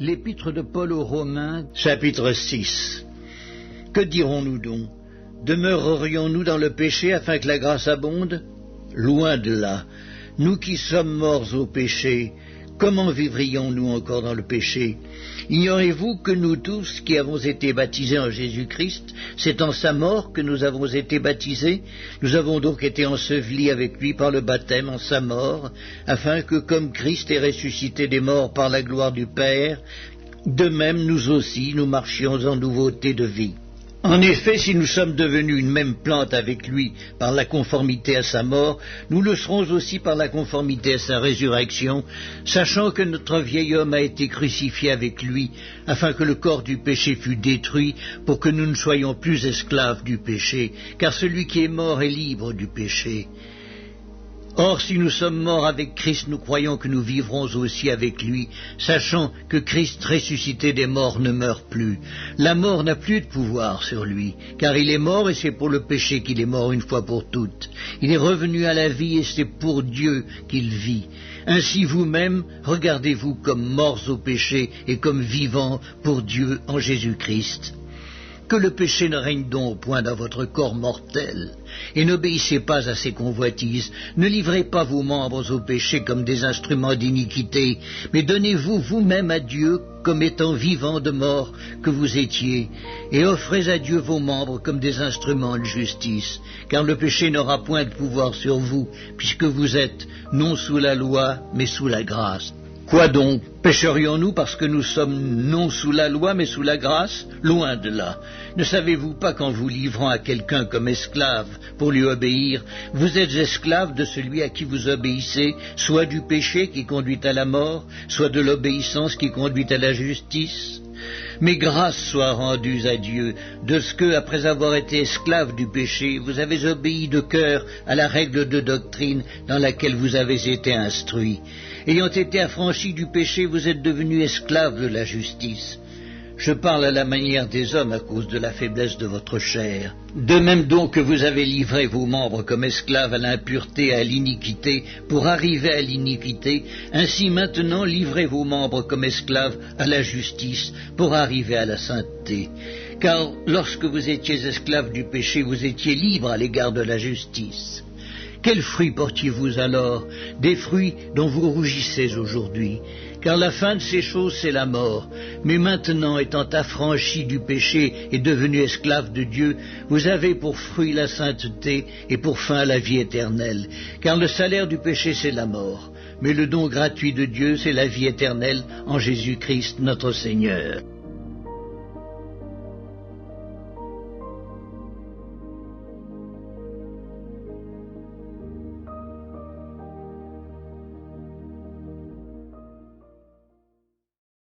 L'épître de Paul aux Romains, chapitre 6. Que dirons-nous donc? Demeurerions-nous dans le péché afin que la grâce abonde? Loin de là. Nous qui sommes morts au péché, comment vivrions-nous encore dans le péché? Ignorez-vous que nous tous qui avons été baptisés en Jésus-Christ, c'est en sa mort que nous avons été baptisés? Nous avons donc été ensevelis avec lui par le baptême en sa mort, afin que comme Christ est ressuscité des morts par la gloire du Père, de même nous aussi nous marchions en nouveauté de vie. En effet, si nous sommes devenus une même plante avec lui par la conformité à sa mort, nous le serons aussi par la conformité à sa résurrection, sachant que notre vieil homme a été crucifié avec lui, afin que le corps du péché fût détruit, pour que nous ne soyons plus esclaves du péché, car celui qui est mort est libre du péché. Or, si nous sommes morts avec Christ, nous croyons que nous vivrons aussi avec lui, sachant que Christ ressuscité des morts ne meurt plus. La mort n'a plus de pouvoir sur lui, car il est mort et c'est pour le péché qu'il est mort une fois pour toutes. Il est revenu à la vie et c'est pour Dieu qu'il vit. Ainsi vous-même, regardez-vous comme morts au péché et comme vivants pour Dieu en Jésus-Christ. Que le péché ne règne donc point dans votre corps mortel, et n'obéissez pas à ses convoitises, ne livrez pas vos membres au péché comme des instruments d'iniquité, mais donnez-vous vous-même à Dieu comme étant vivants de mort que vous étiez, et offrez à Dieu vos membres comme des instruments de justice, car le péché n'aura point de pouvoir sur vous, puisque vous êtes non sous la loi, mais sous la grâce. Quoi donc? Pécherions-nous parce que nous sommes non sous la loi mais sous la grâce? Loin de là. Ne savez-vous pas qu'en vous livrant à quelqu'un comme esclave pour lui obéir, vous êtes esclave de celui à qui vous obéissez, soit du péché qui conduit à la mort, soit de l'obéissance qui conduit à la justice? Mais grâce soit rendue à Dieu de ce que, après avoir été esclave du péché, vous avez obéi de cœur à la règle de doctrine dans laquelle vous avez été instruits. Ayant été affranchis du péché, vous êtes devenus esclaves de la justice. Je parle à la manière des hommes à cause de la faiblesse de votre chair. De même donc que vous avez livré vos membres comme esclaves à l'impureté et à l'iniquité pour arriver à l'iniquité, ainsi maintenant livrez vos membres comme esclaves à la justice pour arriver à la sainteté. Car lorsque vous étiez esclaves du péché, vous étiez libres à l'égard de la justice. Quels fruits portiez-vous alors? Des fruits dont vous rougissez aujourd'hui. Car la fin de ces choses, c'est la mort. Mais maintenant, étant affranchis du péché et devenus esclaves de Dieu, vous avez pour fruit la sainteté et pour fin la vie éternelle. Car le salaire du péché, c'est la mort. Mais le don gratuit de Dieu, c'est la vie éternelle en Jésus-Christ, notre Seigneur.